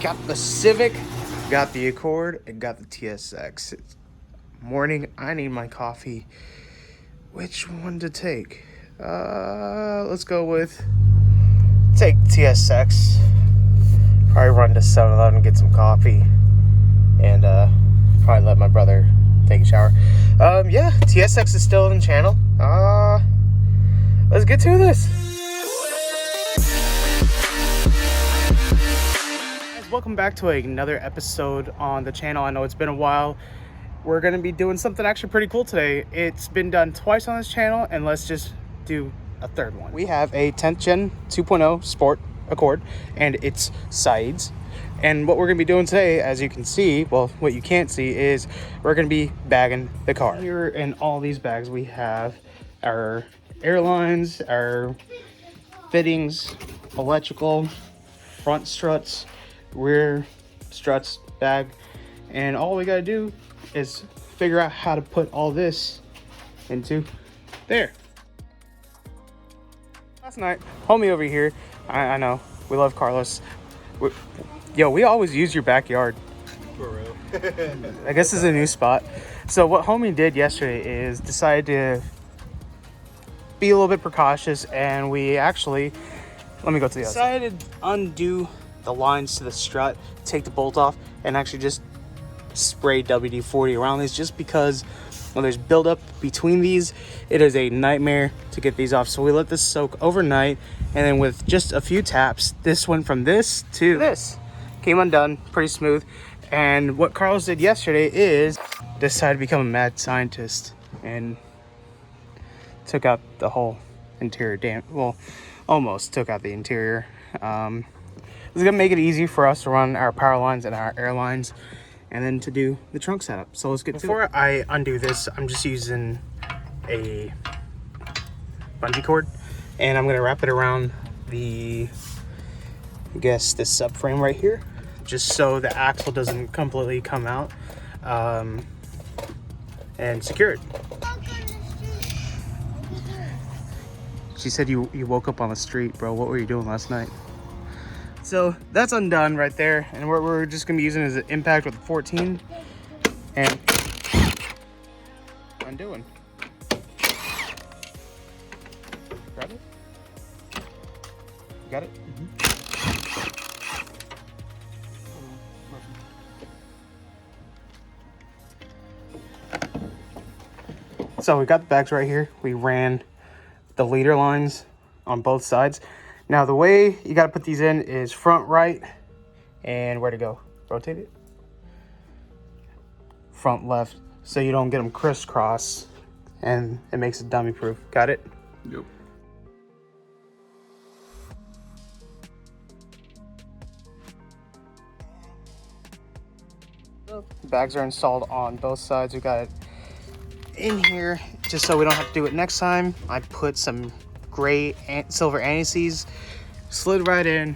Got the Civic, got the Accord, and got the TSX. It's morning, I need my coffee. Which one to take? Let's go with take TSX. Probably run to 7-Eleven and get some coffee, and probably let my brother take a shower. Yeah, TSX is still in the channel. Let's get to this. Welcome back to another episode on the channel. I know it's been a while. We're going to be doing something actually pretty cool today. It's been done twice on this channel, and let's just do a third one. We have a 10th Gen 2.0 Sport Accord and its sides. And what we're going to be doing today, as you can see, well, what you can't see is we're going to be bagging the car. Here in all these bags, we have our airlines, our fittings, electrical, front struts, rear struts, bag, and all we got to do is figure out how to put all this into there. Last night, homie over here, I know, we love Carlos. We always use your backyard. For real. I guess this is a new spot. So what homie did yesterday is decided to be a little bit precautious, and we actually, let me go to the other side. Decided to undo the lines to the strut, take the bolt off, and actually just spray WD-40 around these, just because when there's buildup between these, it is a nightmare to get these off. So we let this soak overnight, and then with just a few taps, this went from this to this. Came undone, pretty smooth. And what Carlos did yesterday is decided to become a mad scientist and took out the whole interior. Well, almost took out the interior. It's gonna make it easy for us to run our power lines and our airlines, and then to do the trunk setup. So let's get to it. Before I undo this, I'm just using a bungee cord, and I'm gonna wrap it around the, I guess, this subframe right here, just so the axle doesn't completely come out, and secure it. She said you woke up on the street, bro. What were you doing last night? So that's undone right there, and what we're just gonna be using is an impact with 14 and undoing. Grab it. Got it? So we got the bags right here. We ran the leader lines on both sides. Now the way you got to put these in is front right, and where to go? Rotate it. Front left, so you don't get them crisscross, and it makes it dummy proof. Got it? Yep. The bags are installed on both sides. We got it in here just so we don't have to do it next time. I put some gray and silver anti-seize, slid right in,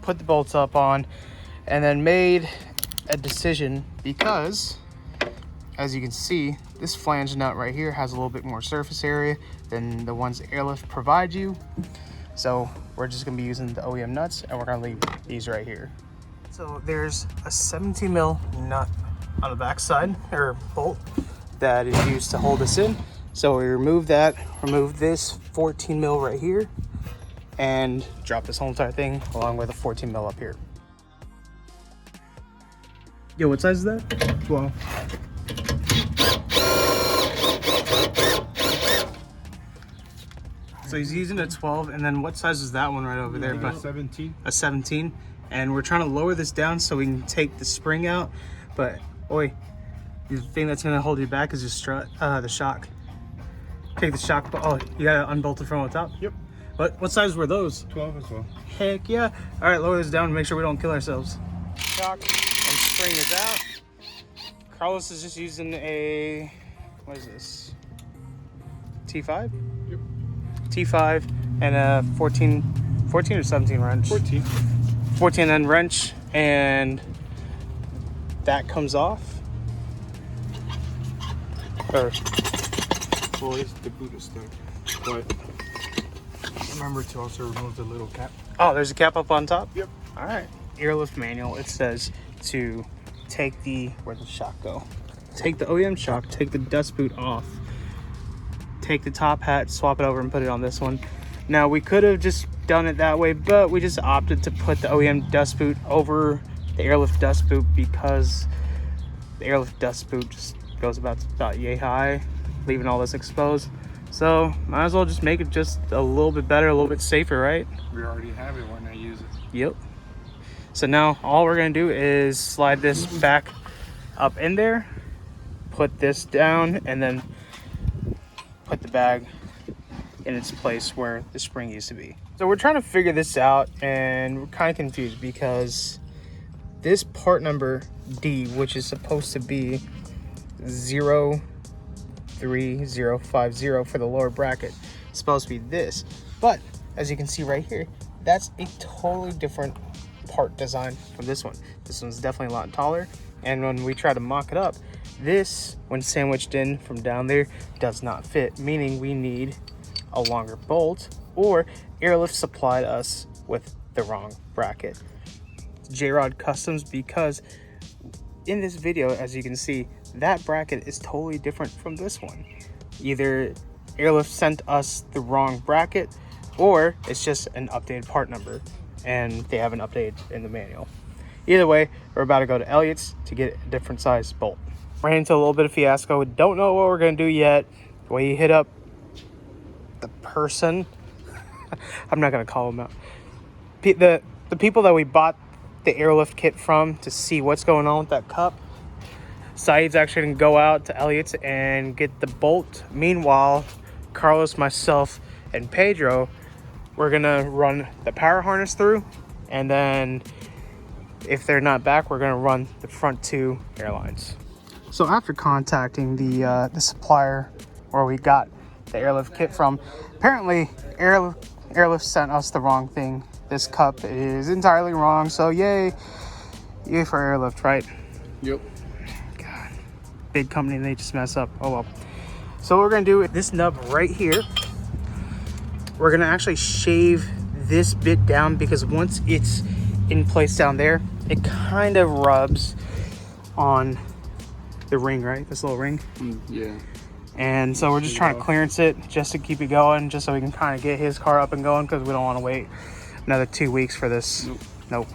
put the bolts up on, and then made a decision because, as you can see, this flange nut right here has a little bit more surface area than the ones Airlift provide you. So we're just gonna be using the OEM nuts, and we're gonna leave these right here. So there's a 17 mil nut on the back side, or bolt, that is used to hold this in. So we remove that, remove this 14 mil right here, and drop this whole entire thing along with a 14 mil up here. Yo, what size is that? 12. So he's using a 12, and then what size is that one right over there? A 17. A 17. And we're trying to lower this down so we can take the spring out, but oi, the thing that's gonna hold you back is the strut, the shock. Take the shock, oh, you gotta unbolt it from on top? Yep. What size were those? 12 as well. Heck yeah. All right, lower this down to make sure we don't kill ourselves. Shock and spring is out. Carlos is just using a, what is this? T5? Yep. T5 and a 14 or 17 wrench? 14. 14 end wrench, and that comes off. Or, Well, it's the boot is stuck. But remember to also remove the little cap. oh, there's a cap up on top? Yep. All right. Airlift manual, it says to take the, where'd the shock go? Take the OEM shock, take the dust boot off, take the top hat, swap it over and put it on this one. Now we could have just done it that way, but we just opted to put the OEM dust boot over the Airlift dust boot because the Airlift dust boot just goes about yay high, leaving all this exposed. So might as well just make it just a little bit better, a little bit safer, right? We already have it when I use it. Yep. So now all we're gonna do is slide this back up in there, put this down, and then put the bag in its place where the spring used to be. So we're trying to figure this out, and we're kind of confused because this part number D, which is supposed to be 03050 for the lower bracket, is supposed to be this. But as you can see right here, that's a totally different part design from this one. This one's definitely a lot taller, and when we try to mock it up, this, when sandwiched in from down there, does not fit, meaning we need a longer bolt, or Airlift supplied us with the wrong bracket. J-Rod Customs, because in this video, as you can see, that bracket is totally different from this one. Either Airlift sent us the wrong bracket, or it's just an updated part number and they haven't updated in the manual. Either way, we're about to go to Elliott's to get a different size bolt. Ran into a little bit of fiasco. We don't know what we're gonna do yet. We hit up the person. I'm not gonna call them out. The people that we bought the Airlift kit from to see what's going on with that cup. Saeed's actually gonna go out to Elliott's and get the bolt. Meanwhile, Carlos, myself, and Pedro, we're gonna run the power harness through, and then if they're not back, we're gonna run the front two airlines. So after contacting the supplier where we got the Airlift kit from, apparently Airlift sent us the wrong thing. This cup is entirely wrong, so yay for Airlift, right? Yep. God, big company, they just mess up. Oh well. So what we're gonna do is this nub right here, we're gonna actually shave this bit down, because once it's in place down there, it kind of rubs on the ring, right? This little ring. Yeah. And so we're just trying to clearance it just to keep it going, just so we can kind of get his car up and going, because we don't want to wait another 2 weeks for this. Nope.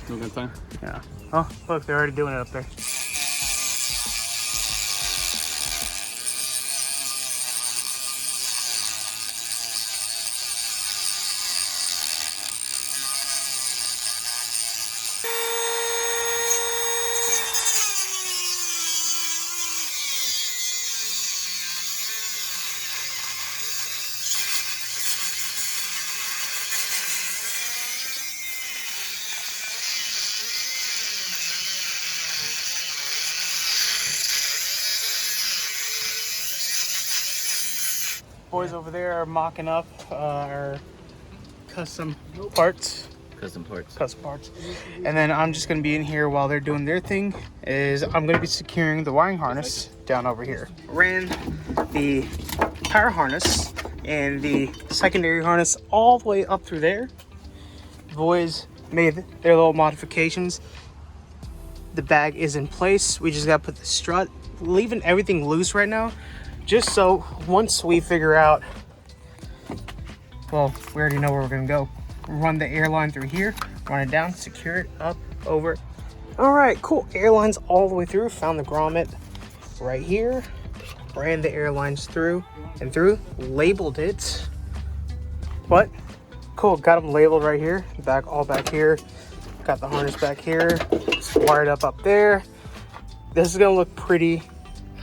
No good time. Yeah. Oh, look, they're already doing it up there. Boys over there are mocking up our custom parts. Custom parts. And then I'm just going to be in here while they're doing their thing. I'm going to be securing the wiring harness down over here. Ran the power harness and the secondary harness all the way up through there. The boys made their little modifications. The bag is in place. We just got to put the strut, leaving everything loose right now, just so once we figure out, well, we already know where we're gonna go. Run the airline through here, run it down, secure it up, over. All right, cool. Airlines all the way through. Found the grommet right here. Ran the airlines through and through. Labeled it. But cool, got them labeled right here. Back, all back here. Got the harness back here. It's wired up there. This is gonna look pretty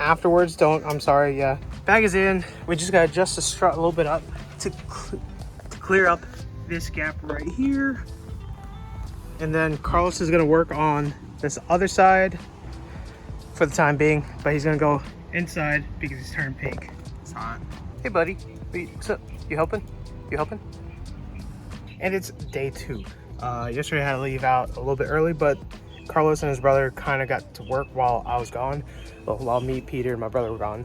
afterwards. I'm sorry, yeah. Bag is in. We just gotta adjust the strut a little bit up to clear up this gap right here. And then Carlos is gonna work on this other side for the time being, but he's gonna go inside because he's turned pink. It's hot. Hey buddy, what's up? You helping? And it's day 2. Yesterday I had to leave out a little bit early, but Carlos and his brother kind of got to work while I was gone. Well, while me, Peter, and my brother were gone.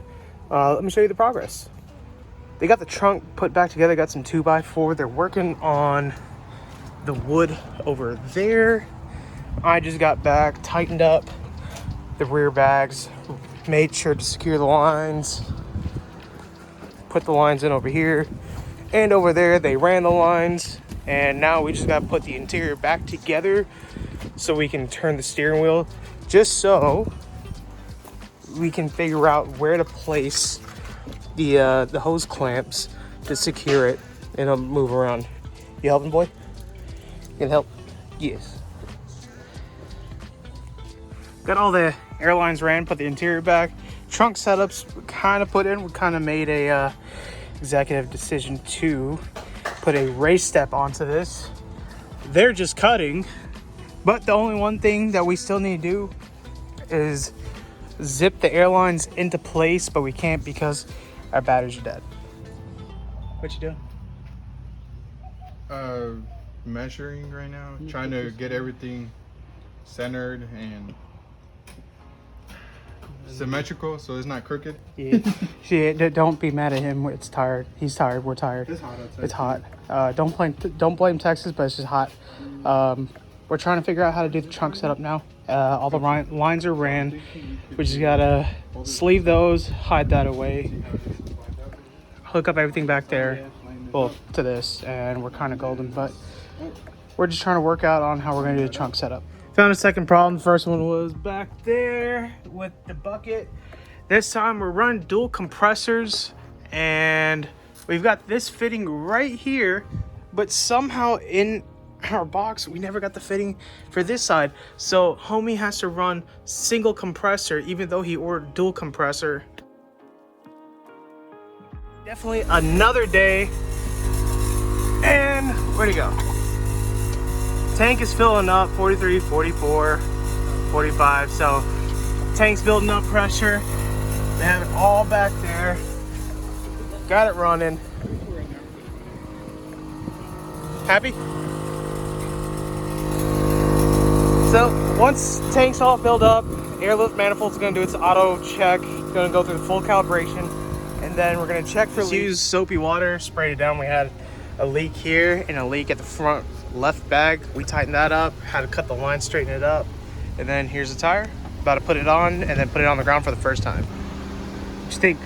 Let me show you the progress. They got the trunk put back together, got some 2x4. They're working on the wood over there. I just got back, tightened up the rear bags, made sure to secure the lines, put the lines in over here and over there. They ran the lines, and now we just got to put the interior back together so we can turn the steering wheel, just so we can figure out where to place the hose clamps to secure it and it'll move around. You helping, boy? You can help? Yes. Got all the airlines ran, put the interior back. Trunk setups kind of put in. We kind of made a executive decision to put a race step onto this. They're just cutting, but the only one thing that we still need to do is zip the airlines into place, but we can't because our batteries are dead. What you doing? Measuring right now, trying to get everything centered and symmetrical so it's not crooked. Yeah. Don't be mad at him. It's tired. He's tired. We're tired. It's hot outside. It's hot. Don't blame Texas, but it's just hot. We're trying to figure out how to do the trunk setup now. All the lines are ran. We just gotta sleeve those, hide that away, hook up everything back there, well, to this, and we're kind of golden. But we're just trying to work out on how we're gonna do the trunk setup. Found a second problem. The first one was back there with the bucket. This time we're running dual compressors, and we've got this fitting right here, but somehow in our box we never got the fitting for this side, so homie has to run single compressor even though he ordered dual compressor. Definitely another day, and where'd he go? Tank is filling up, 43, 44, 45, so tank's building up pressure. They have it all back there, got it running. Happy? So once tank's all filled up, Airlift manifold's gonna do its auto check, gonna go through the full calibration, and then we're gonna check for leaks. Use soapy water, sprayed it down. We had a leak here and a leak at the front left bag. We tightened that up, had to cut the line, straighten it up, and then here's the tire. About to put it on and then put it on the ground for the first time. What you think?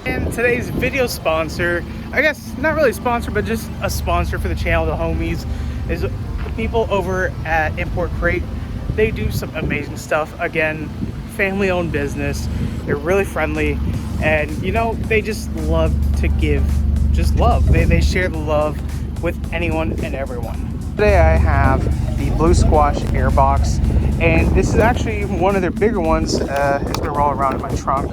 And today's video sponsor, I guess not really sponsor, but just a sponsor for the channel, the homies, is the people over at Import Crate. They do some amazing stuff. Again, family owned business. They're really friendly, and you know, they just love to give just love. They share the love with anyone and everyone. Today I have the Blue Squash Air Box, and this is actually one of their bigger ones. It's gonna roll around in my trunk,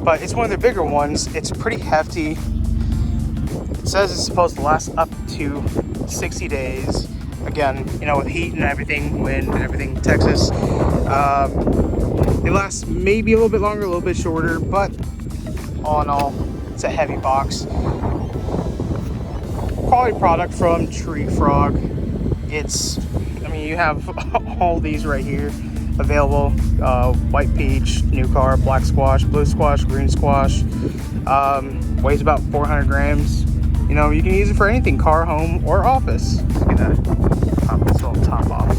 but it's one of their bigger ones. It's pretty hefty. It says it's supposed to last up to 60 days. Again, you know, with heat and everything, wind and everything, Texas, it lasts maybe a little bit longer, a little bit shorter, but all in all, it's a heavy box. Quality product from Tree Frog. It's, I mean, you have all these right here available. White peach, new car, black squash, blue squash, green squash. Weighs about 400 grams. You know, you can use it for anything, car, home, or office. Let's get that, pop this little top off.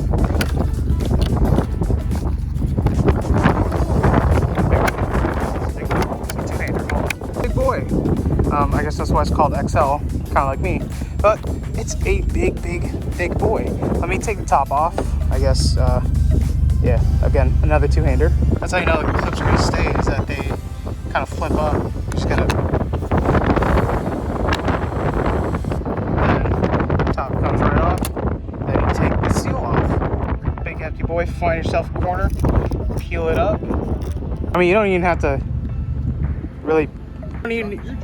Big boy. I guess that's why it's called XL, kind of like me. But it's a big boy. Let me take the top off. I guess, yeah, again, another two-hander. That's how you know the clips are gonna stay, is that they kind of flip up. You just gotta, and top comes right off. Then you take the seal off. Big hefty boy, find yourself a corner, peel it up. I mean, you don't even have to really,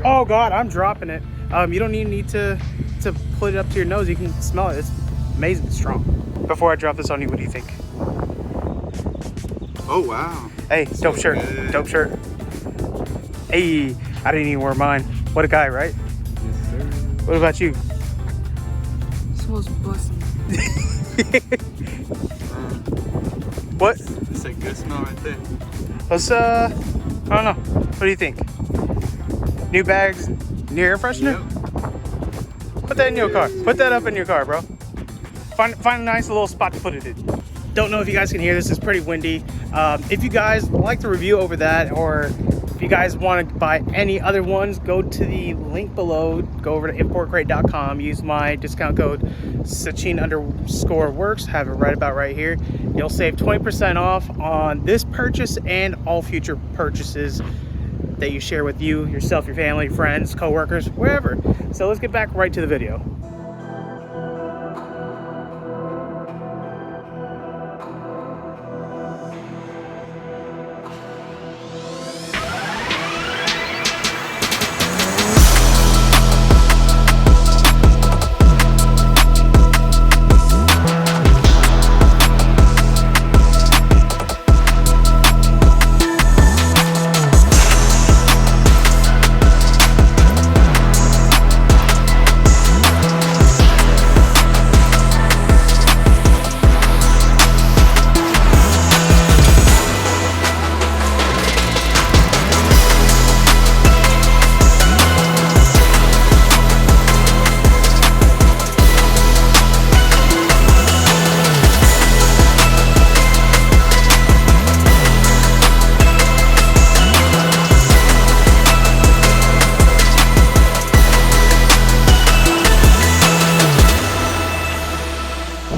oh God, I'm dropping it. You don't even need to put it up to your nose. You can smell it. It's amazing strong. Before I drop this on you, what do you think? Oh wow. Hey, dope shirt. Good. Dope shirt. Hey, I didn't even wear mine. What a guy, right? Yes, sir. What about you? Smells busting. What? It's a good smell right there. Let's I don't know. What do you think? New bags, new air freshener? Yep. Put that in your car. Put that up in your car, bro. find a nice little spot to put it in. Don't know if you guys can hear this, it's pretty windy. If you guys like the review over that, or if you guys want to buy any other ones, go to the link below, go over to importcrate.com, use my discount code Sachin_works, have it right about right here. You'll save 20% off on this purchase and all future purchases that you share with you, yourself, your family, friends, co-workers, wherever. So let's get back right to the video.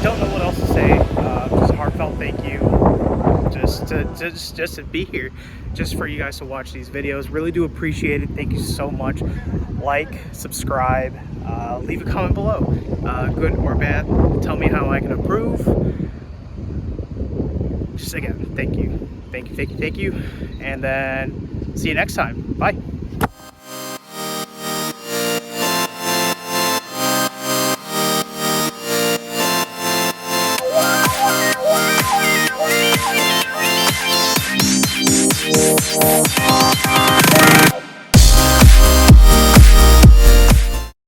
Don't know what else to say. Just a heartfelt thank you. Just to be here, just for you guys to watch these videos. Really do appreciate it. Thank you so much. Like, subscribe, leave a comment below, good or bad. Tell me how I can improve. Just again, thank you, and then see you next time. Bye.